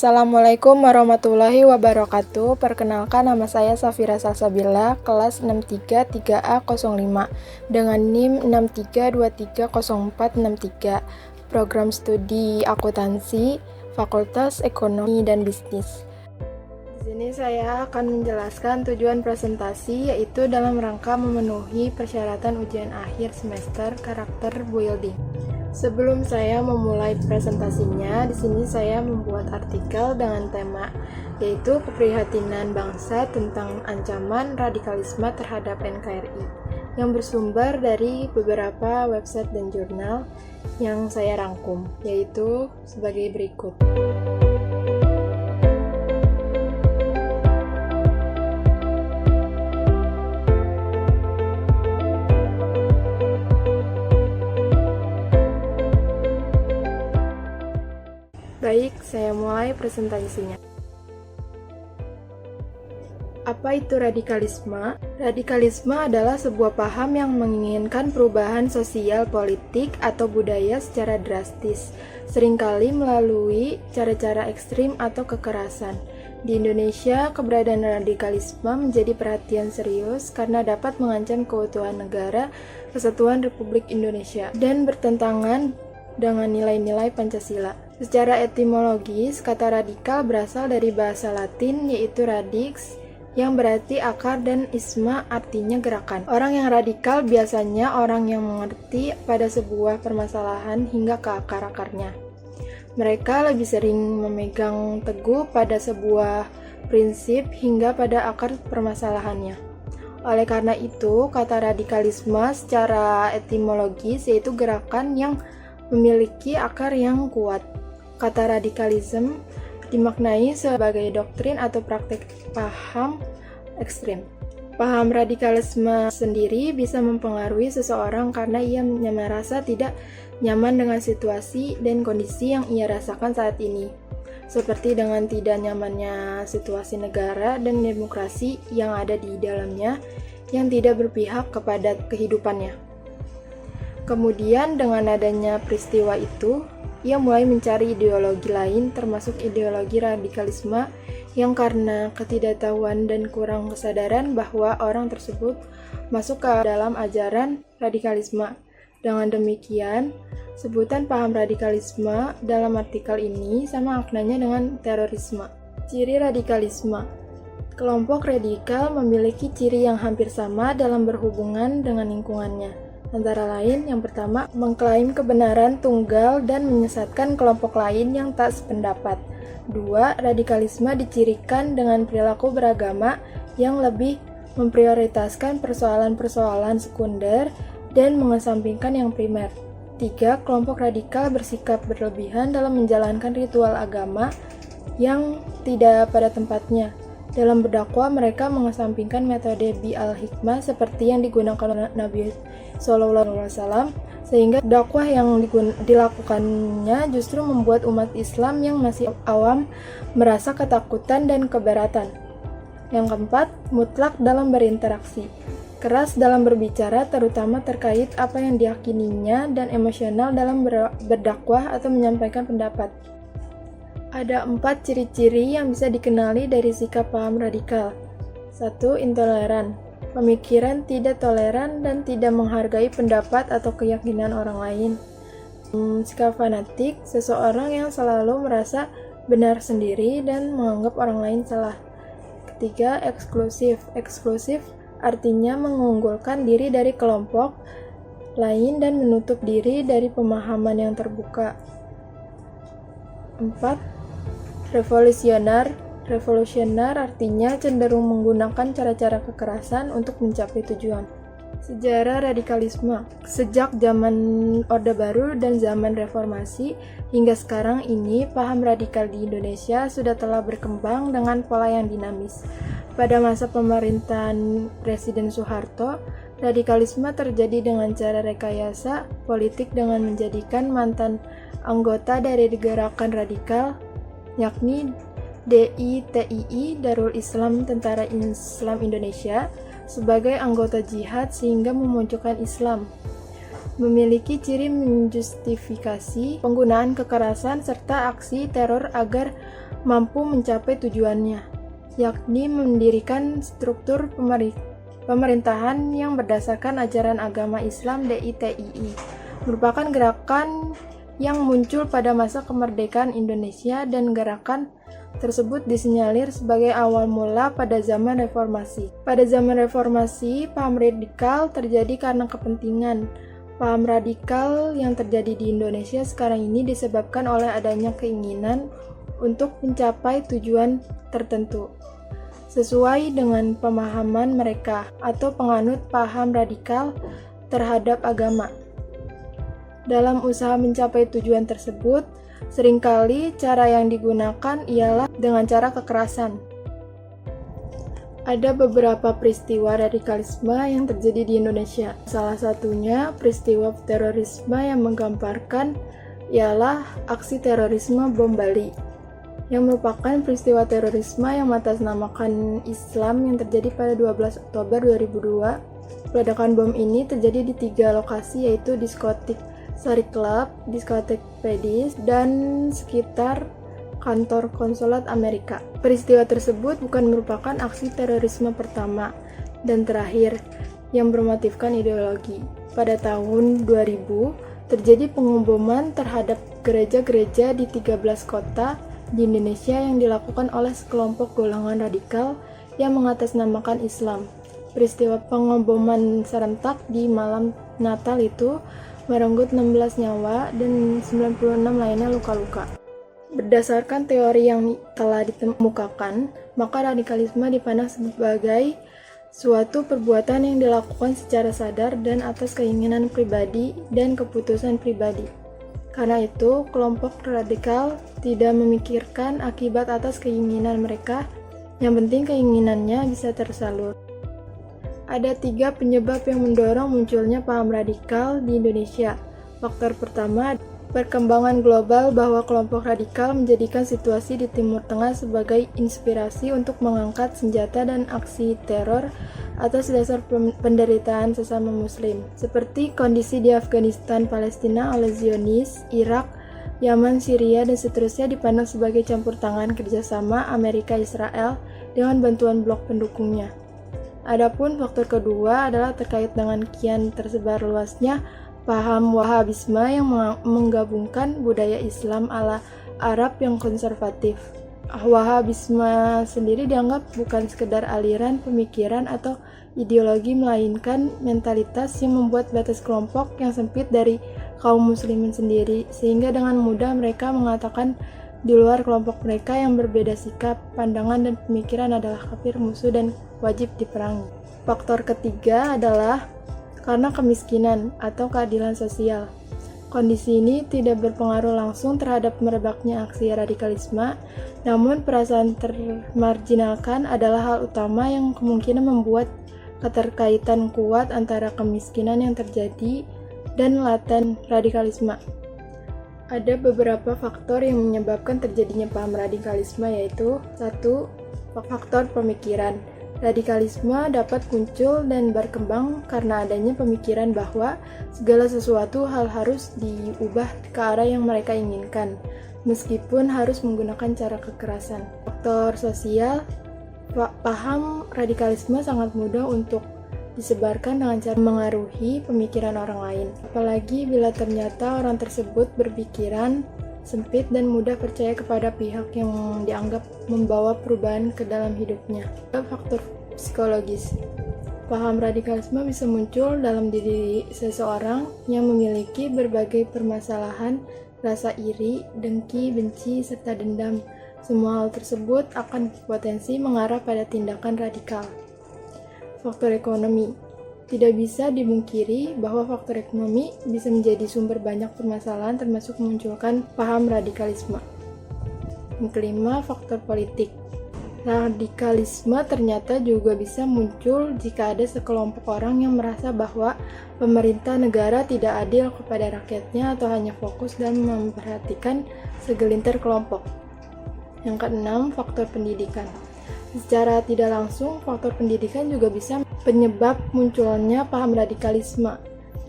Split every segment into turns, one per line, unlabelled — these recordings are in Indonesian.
Assalamualaikum warahmatullahi wabarakatuh. Perkenalkan, nama saya Safira Salsabila, kelas 63 3A05 dengan NIM 63230463, program studi akuntansi, Fakultas Ekonomi dan Bisnis. Di sini saya akan menjelaskan tujuan presentasi, yaitu dalam rangka memenuhi persyaratan ujian akhir semester karakter building. Sebelum saya memulai presentasinya, di sini saya membuat artikel dengan tema yaitu keprihatinan bangsa tentang ancaman radikalisme terhadap NKRI yang bersumber dari beberapa website dan jurnal yang saya rangkum, yaitu sebagai berikut. Baik, saya mulai presentasinya. Apa itu radikalisme? Radikalisme adalah sebuah paham yang menginginkan perubahan sosial, politik, atau budaya secara drastis, seringkali melalui cara-cara ekstrim atau kekerasan. Di Indonesia, keberadaan radikalisme menjadi perhatian serius karena dapat mengancam keutuhan negara, Kesatuan Republik Indonesia, dan bertentangan dengan nilai-nilai Pancasila. Secara etimologis, kata radikal berasal dari bahasa Latin yaitu radix, yang berarti akar, dan isma artinya gerakan. Orang yang radikal biasanya orang yang mengerti pada sebuah permasalahan hingga ke akar-akarnya. Mereka lebih sering memegang teguh pada sebuah prinsip hingga pada akar permasalahannya. Oleh karena itu, kata radikalisme secara etimologis yaitu gerakan yang memiliki akar yang kuat. Kata radikalisme dimaknai sebagai doktrin atau praktek paham ekstrim. Paham radikalisme sendiri bisa mempengaruhi seseorang karena ia merasa tidak nyaman dengan situasi dan kondisi yang ia rasakan saat ini, seperti dengan tidak nyamannya situasi negara dan demokrasi yang ada di dalamnya yang tidak berpihak kepada kehidupannya. Kemudian dengan adanya peristiwa itu, ia mulai mencari ideologi lain, termasuk ideologi radikalisme, yang karena ketidaktahuan dan kurang kesadaran bahwa orang tersebut masuk ke dalam ajaran radikalisme. Dengan demikian, sebutan paham radikalisme dalam artikel ini sama maknanya dengan terorisme. Ciri radikalisme. Kelompok radikal memiliki ciri yang hampir sama dalam berhubungan dengan lingkungannya. Antara lain, yang pertama, mengklaim kebenaran tunggal dan menyesatkan kelompok lain yang tak sependapat. 2. Radikalisme dicirikan dengan perilaku beragama yang lebih memprioritaskan persoalan-persoalan sekunder dan mengesampingkan yang primer. 3. Kelompok radikal bersikap berlebihan dalam menjalankan ritual agama yang tidak pada tempatnya. Dalam berdakwah, mereka mengesampingkan metode bi-al-hikmah seperti yang digunakan Nabi SAW, sehingga dakwah yang dilakukannya justru membuat umat Islam yang masih awam merasa ketakutan dan keberatan. Yang keempat, mutlak dalam berinteraksi, keras dalam berbicara terutama terkait apa yang diyakininya, dan emosional dalam berdakwah atau menyampaikan pendapat. Ada 4 ciri-ciri yang bisa dikenali dari sikap paham radikal. 1. Intoleran. Pemikiran tidak toleran dan tidak menghargai pendapat atau keyakinan orang lain. Sikap fanatik, seseorang yang selalu merasa benar sendiri dan menganggap orang lain salah. Ketiga, eksklusif. Eksklusif artinya mengunggulkan diri dari kelompok lain dan menutup diri dari pemahaman yang terbuka. 4. Revolusioner. Revolusioner artinya cenderung menggunakan cara-cara kekerasan untuk mencapai tujuan. Sejarah radikalisme. Sejak zaman Orde Baru dan zaman Reformasi hingga sekarang ini, paham radikal di Indonesia sudah telah berkembang dengan pola yang dinamis. Pada masa pemerintahan Presiden Soeharto, radikalisme terjadi dengan cara rekayasa politik dengan menjadikan mantan anggota dari gerakan radikal, yakni DITII Darul Islam Tentara Islam Indonesia, sebagai anggota jihad sehingga memunculkan Islam. Memiliki ciri menjustifikasi penggunaan kekerasan serta aksi teror agar mampu mencapai tujuannya, yakni mendirikan struktur pemerintahan yang berdasarkan ajaran agama Islam DITII, merupakan gerakan yang muncul pada masa kemerdekaan Indonesia dan gerakan tersebut disinyalir sebagai awal mula pada zaman reformasi. Pada zaman reformasi, paham radikal terjadi karena kepentingan. Paham radikal yang terjadi di Indonesia sekarang ini disebabkan oleh adanya keinginan untuk mencapai tujuan tertentu sesuai dengan pemahaman mereka atau penganut paham radikal terhadap agama. Dalam usaha mencapai tujuan tersebut, seringkali cara yang digunakan ialah dengan cara kekerasan. Ada beberapa peristiwa radikalisme yang terjadi di Indonesia. Salah satunya peristiwa terorisme yang menggambarkan ialah aksi terorisme bom Bali, yang merupakan peristiwa terorisme yang mengatasnamakan Islam yang terjadi pada 12 Oktober 2002. Ledakan bom ini terjadi di 3 lokasi, yaitu diskotik Sari Club, diskotik Pedis, dan sekitar kantor konsulat Amerika. Peristiwa tersebut bukan merupakan aksi terorisme pertama dan terakhir yang bermotifkan ideologi. Pada tahun 2000, terjadi pengeboman terhadap gereja-gereja di 13 kota di Indonesia yang dilakukan oleh sekelompok golongan radikal yang mengatasnamakan Islam. Peristiwa pengeboman serentak di malam Natal itu merenggut 16 nyawa dan 96 lainnya luka-luka. Berdasarkan teori yang telah dikemukakan, maka radikalisme dipandang sebagai suatu perbuatan yang dilakukan secara sadar dan atas keinginan pribadi dan keputusan pribadi. Karena itu, kelompok radikal tidak memikirkan akibat atas keinginan mereka, yang penting keinginannya bisa tersalur. Ada 3 penyebab yang mendorong munculnya paham radikal di Indonesia. Faktor pertama, perkembangan global bahwa kelompok radikal menjadikan situasi di Timur Tengah sebagai inspirasi untuk mengangkat senjata dan aksi teror atas dasar penderitaan sesama Muslim, seperti kondisi di Afghanistan, Palestina oleh Zionis, Irak, Yaman, Syria, dan seterusnya dipandang sebagai campur tangan kerjasama Amerika-Israel dengan bantuan blok pendukungnya. Adapun faktor kedua adalah terkait dengan kian tersebar luasnya paham Wahabisme yang menggabungkan budaya Islam ala Arab yang konservatif. Wahabisme sendiri dianggap bukan sekedar aliran pemikiran atau ideologi, melainkan mentalitas yang membuat batas kelompok yang sempit dari kaum muslimin sendiri, sehingga dengan mudah mereka mengatakan di luar kelompok mereka yang berbeda sikap, pandangan, dan pemikiran adalah kafir, musuh, dan wajib diperangi. Faktor ketiga adalah karena kemiskinan atau keadilan sosial. Kondisi ini tidak berpengaruh langsung terhadap merebaknya aksi radikalisme, namun perasaan termarginalkan adalah hal utama yang kemungkinan membuat keterkaitan kuat antara kemiskinan yang terjadi dan laten radikalisme. Ada beberapa faktor yang menyebabkan terjadinya paham radikalisme, yaitu 1. Faktor pemikiran. Radikalisme dapat muncul dan berkembang karena adanya pemikiran bahwa segala sesuatu hal harus diubah ke arah yang mereka inginkan, meskipun harus menggunakan cara kekerasan. Faktor sosial. Paham radikalisme sangat mudah untuk disebarkan dengan cara mengaruhi pemikiran orang lain, apalagi bila ternyata orang tersebut berpikiran sempit dan mudah percaya kepada pihak yang dianggap membawa perubahan ke dalam hidupnya. Faktor psikologis. Paham radikalisme bisa muncul dalam diri seseorang yang memiliki berbagai permasalahan, rasa iri, dengki, benci, serta dendam. Semua hal tersebut akan berpotensi mengarah pada tindakan radikal. Faktor ekonomi. Tidak bisa dimungkiri bahwa faktor ekonomi bisa menjadi sumber banyak permasalahan, termasuk memunculkan paham radikalisme. Yang kelima, faktor politik. Radikalisme ternyata juga bisa muncul jika ada sekelompok orang yang merasa bahwa pemerintah negara tidak adil kepada rakyatnya atau hanya fokus dan memperhatikan segelintir kelompok. Yang keenam, faktor pendidikan. Secara tidak langsung, faktor pendidikan juga bisa penyebab munculnya paham radikalisme.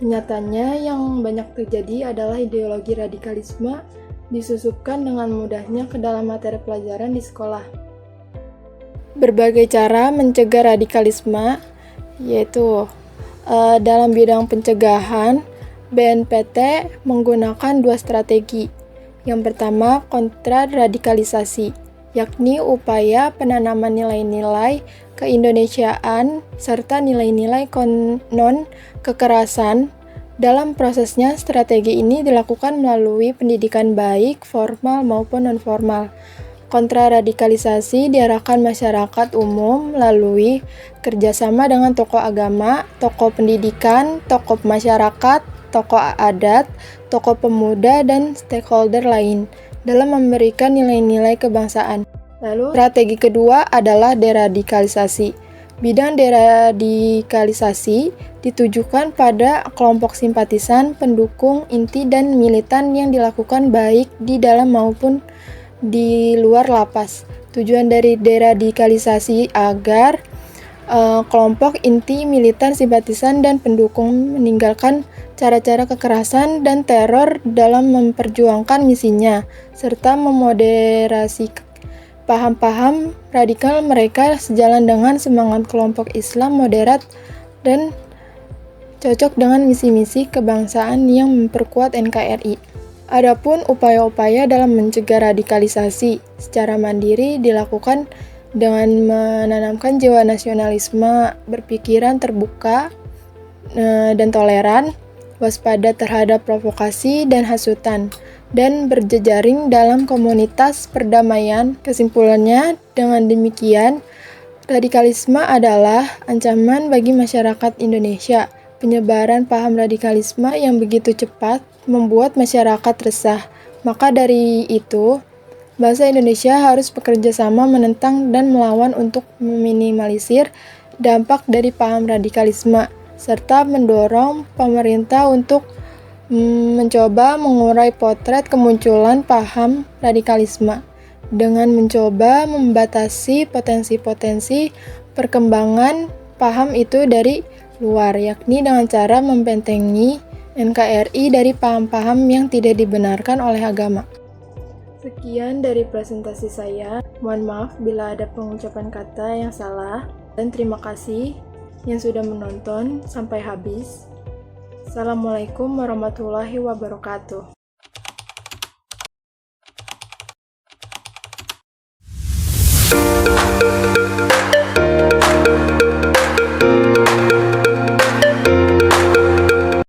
Nyatanya yang banyak terjadi adalah ideologi radikalisme disusupkan dengan mudahnya ke dalam materi pelajaran di sekolah. Berbagai cara mencegah radikalisme, yaitu dalam bidang pencegahan, BNPT menggunakan 2 strategi. Yang pertama, kontraradikalisasi, yakni upaya penanaman nilai-nilai keindonesiaan serta nilai-nilai non-kekerasan. Dalam prosesnya, strategi ini dilakukan melalui pendidikan baik formal maupun non-formal. Kontraradikalisasi diarahkan masyarakat umum melalui kerjasama dengan tokoh agama, tokoh pendidikan, tokoh masyarakat, tokoh adat, tokoh pemuda, dan stakeholder lain dalam memberikan nilai-nilai kebangsaan. Lalu, strategi kedua adalah deradikalisasi. Bidang deradikalisasi ditujukan pada kelompok simpatisan, pendukung, inti, dan militan yang dilakukan baik di dalam maupun di luar lapas. Tujuan dari deradikalisasi agar kelompok inti, militan, simpatisan, dan pendukung meninggalkan cara-cara kekerasan dan teror dalam memperjuangkan misinya, serta memoderasi paham-paham radikal mereka sejalan dengan semangat kelompok Islam moderat dan cocok dengan misi-misi kebangsaan yang memperkuat NKRI. Adapun upaya-upaya dalam mencegah radikalisasi secara mandiri dilakukan dengan menanamkan jiwa nasionalisme, berpikiran terbuka dan toleran, waspada terhadap provokasi dan hasutan, dan berjejaring dalam komunitas perdamaian. Kesimpulannya, dengan demikian, radikalisme adalah ancaman bagi masyarakat Indonesia. Penyebaran paham radikalisme yang begitu cepat membuat masyarakat resah. Maka dari itu, bangsa Indonesia harus bekerja sama menentang dan melawan untuk meminimalisir dampak dari paham radikalisme, serta mendorong pemerintah untuk mencoba mengurai potret kemunculan paham radikalisme dengan mencoba membatasi potensi-potensi perkembangan paham itu dari luar, yakni dengan cara membentengi NKRI dari paham-paham yang tidak dibenarkan oleh agama. Sekian dari presentasi saya. Mohon maaf bila ada pengucapan kata yang salah, dan terima kasih yang sudah menonton sampai habis. Assalamualaikum warahmatullahi wabarakatuh.